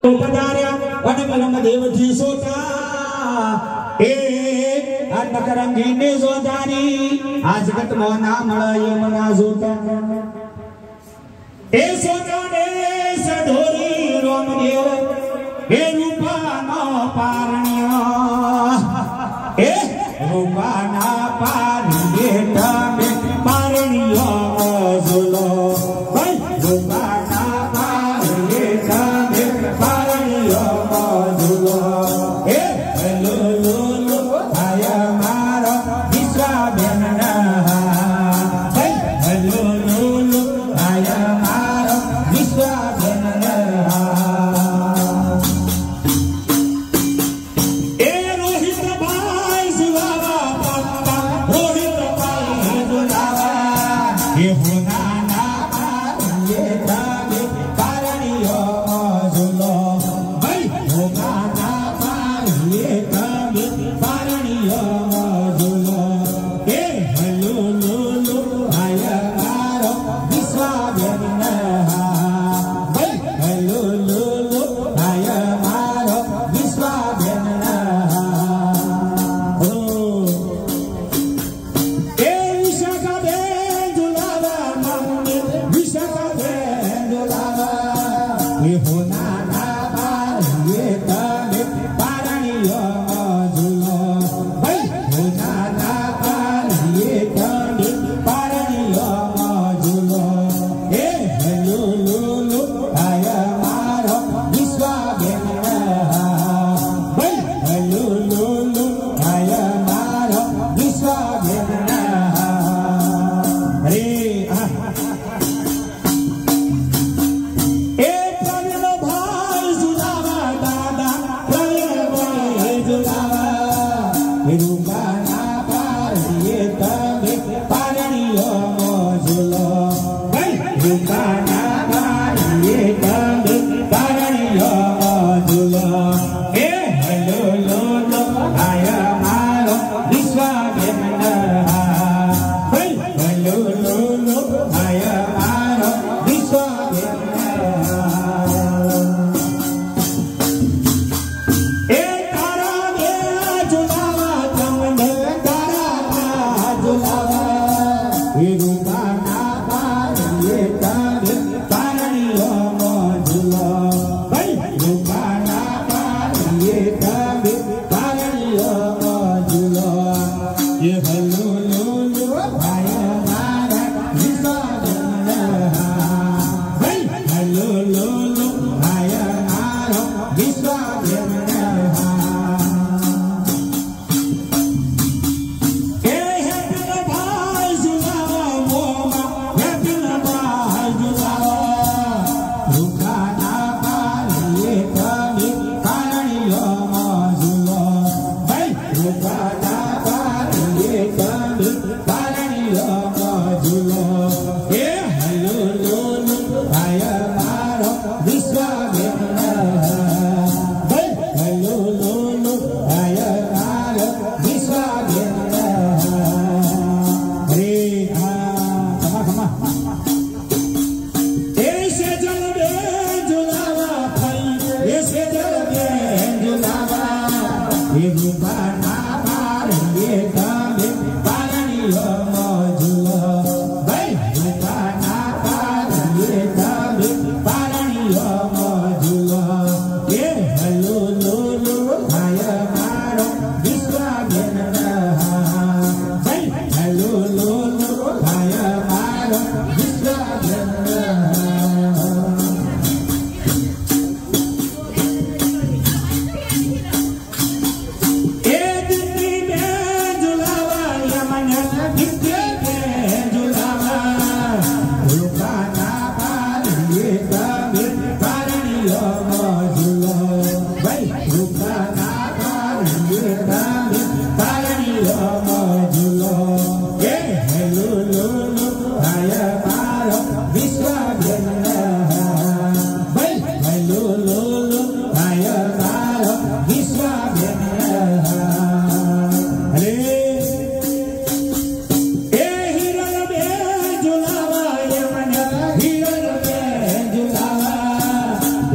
पधार्या અને બ્રહ્મદેવજી સોતા એ અનકરંગી ને જોધારી આ જગતમાં ના મળે મના જોતા એ સોતાને સધોરી રોમદેવ એ રૂપાનો પારણ્ય એ રૂપાના પારણ્ય તમે પારણ્ય જોલો ભાઈ રૂપાના પારણ્ય તમે પારણ્ય જોલો એ લો લો લો આયા મારો વિશ્વાબેન ના ભાઈ લો લો લો આયા મારો વિશ્વાબેન ના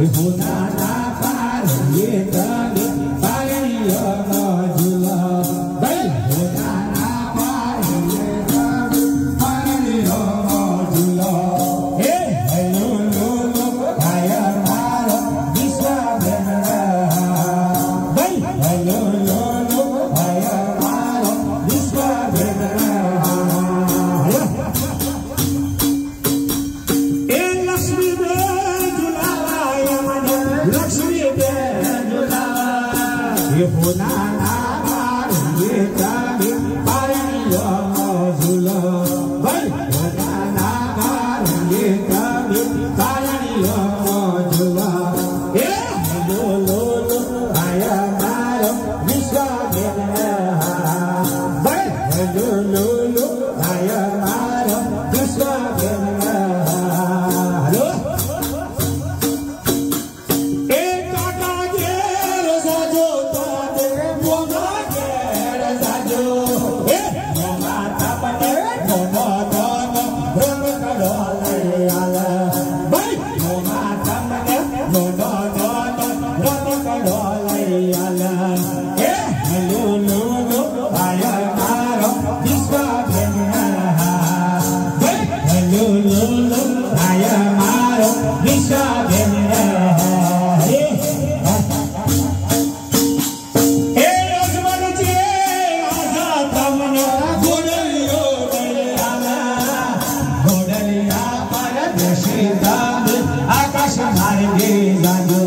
Hona na लक्ष्मी बेजुला ये होना ना ये कभी पारणियो झूलो भाई होना ना ये कभी पारणियो झूलो ये लो लो लो आया मारो विश्व बेजुला भाई लो लो लो आया मारो विश्व बेजुला आकाश मार्गे जाजो